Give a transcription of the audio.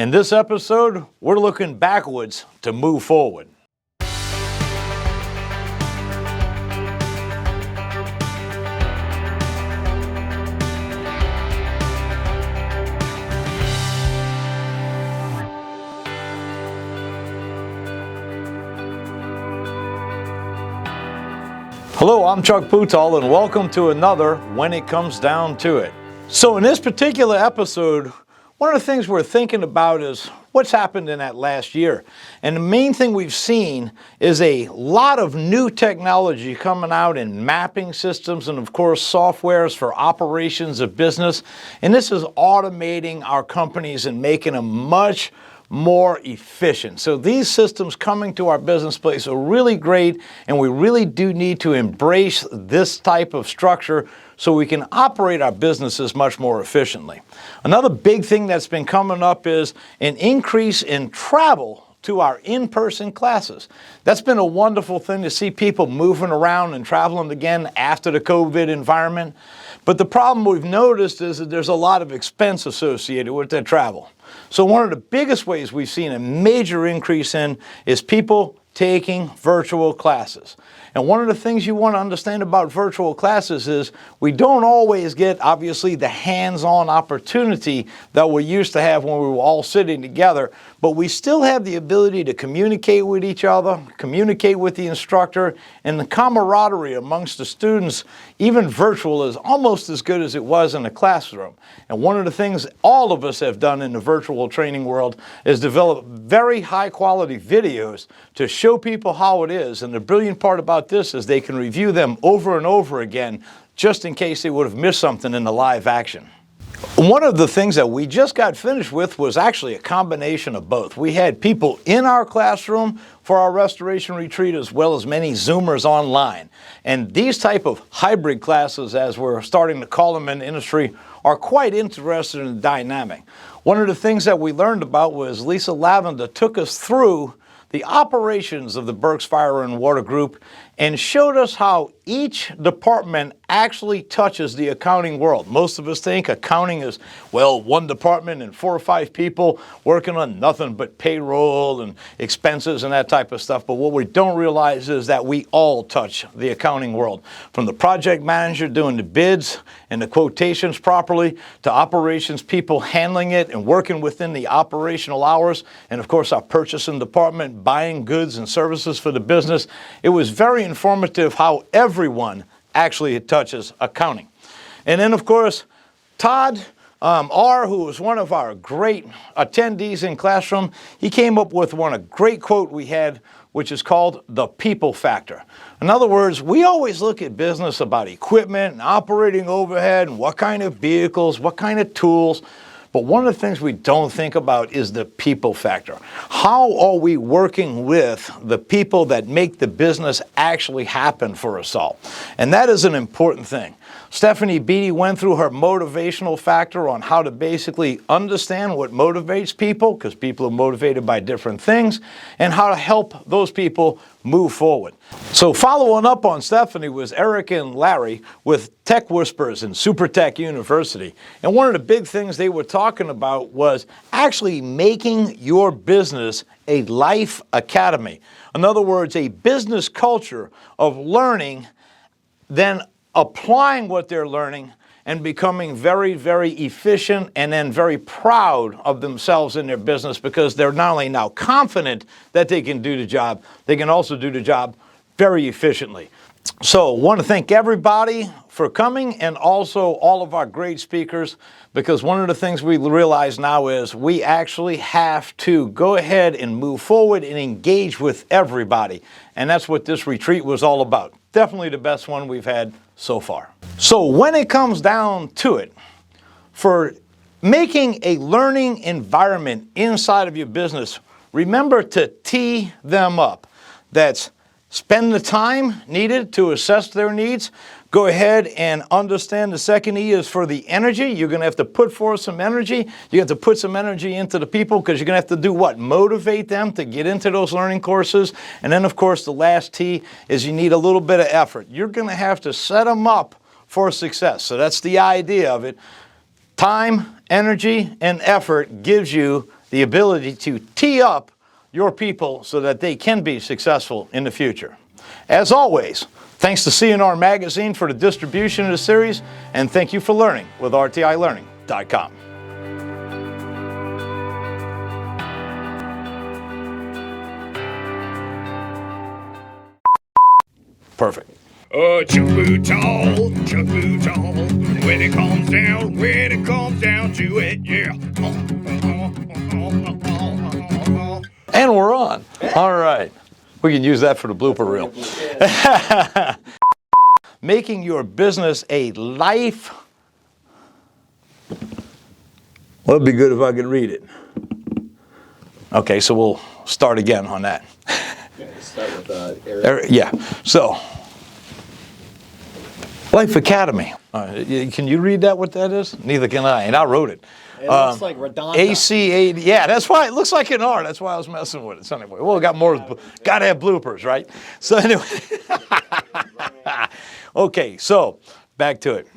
In this episode, we're looking backwards to move forward. Hello, I'm Chuck Boutall, and welcome to another When It Comes Down to It. So in this particular episode, one of the things we're thinking about is what's happened in that last year. And the main thing we've seen is a lot of new technology coming out in mapping systems and, of course, softwares for operations of business. And this is automating our companies and making them much more efficient. So these systems coming to our business place are really great, and we really do need to embrace this type of structure so we can operate our businesses much more efficiently. Another big thing that's been coming up is an increase in travel to our in-person classes. That's been a wonderful thing to see people moving around and traveling again after the COVID environment. But the problem we've noticed is that there's a lot of expense associated with that travel. So one of the biggest ways we've seen a major increase in is people taking virtual classes. And one of the things you want to understand about virtual classes is we don't always get, obviously, the hands-on opportunity that we used to have when we were all sitting together, but we still have the ability to communicate with each other, communicate with the instructor, and the camaraderie amongst the students, even virtual, is almost as good as it was in the classroom. And one of the things all of us have done in the virtual training world is develop very high-quality videos to show people how it is. And the brilliant part about this is they can review them over and over again just in case they would have missed something in the live action. One of the things that we just got finished with was actually a combination of both. We had people in our classroom for our restoration retreat as well as many Zoomers online. And these type of hybrid classes, as we're starting to call them in the industry, are quite interesting and dynamic. One of the things that we learned about was Lisa Lavender took us through the operations of the Berks Fire and Water Group and showed us how each department actually touches the accounting world. Most of us think accounting is, well, one department and 4 or 5 people working on nothing but payroll and expenses and that type of stuff. But what we don't realize is that we all touch the accounting world. From the project manager doing the bids and the quotations properly, to operations people handling it and working within the operational hours, and of course our purchasing department buying goods and services for the business. It was very informative how everyone actually touches accounting. And then, of course, Todd R., who was one of our great attendees in classroom, he came up with a great quote we had, which is called the people factor. In other words, we always look at business about equipment and operating overhead and what kind of vehicles, what kind of tools. But one of the things we don't think about is the people factor. How are we working with the people that make the business actually happen for us all? And that is an important thing. Stephanie Beatty went through her motivational factor on how to basically understand what motivates people, because people are motivated by different things, and how to help those people move forward. So following up on Stephanie was Eric and Larry with Tech Whispers and Super Tech University. And one of the big things they were talking about was actually making your business a life academy. In other words, a business culture of learning, then applying what they're learning and becoming very, very efficient and then very proud of themselves in their business, because they're not only now confident that they can do the job, they can also do the job very efficiently. So I want to thank everybody for coming, and also all of our great speakers, because one of the things we realize now is we actually have to go ahead and move forward and engage with everybody. And that's what this retreat was all about. Definitely the best one we've had so far. So when it comes down to it, for making a learning environment inside of your business, remember to tee them up. That's spend the time needed to assess their needs. Go ahead and understand the second E is for the energy. You're going to have to put forth some energy. You have to put some energy into the people, because you're going to have to do what? Motivate them to get into those learning courses. And then, of course, the last T is you need a little bit of effort. You're going to have to set them up for success. So that's the idea of it. Time, energy, and effort gives you the ability to tee up your people so that they can be successful in the future. As always, thanks to C&R Magazine for the distribution of the series, and thank you for learning with rtilearning.com. Perfect. Chuck Boutall, when it comes down to it, yeah. And we're on. All right. We can use that for the blooper reel. Making your business a life. Well, it'd be good if I could read it. Okay, so we'll start again on that. Start with Eric. Yeah. So, Life Academy. Can you read that? What that is? Neither can I, and I wrote it. It looks like Redonda. AC80. Yeah, that's why it looks like an R. That's why I was messing with it. So anyway, well, we got more. Got to have bloopers, right? So anyway. Okay, so back to it.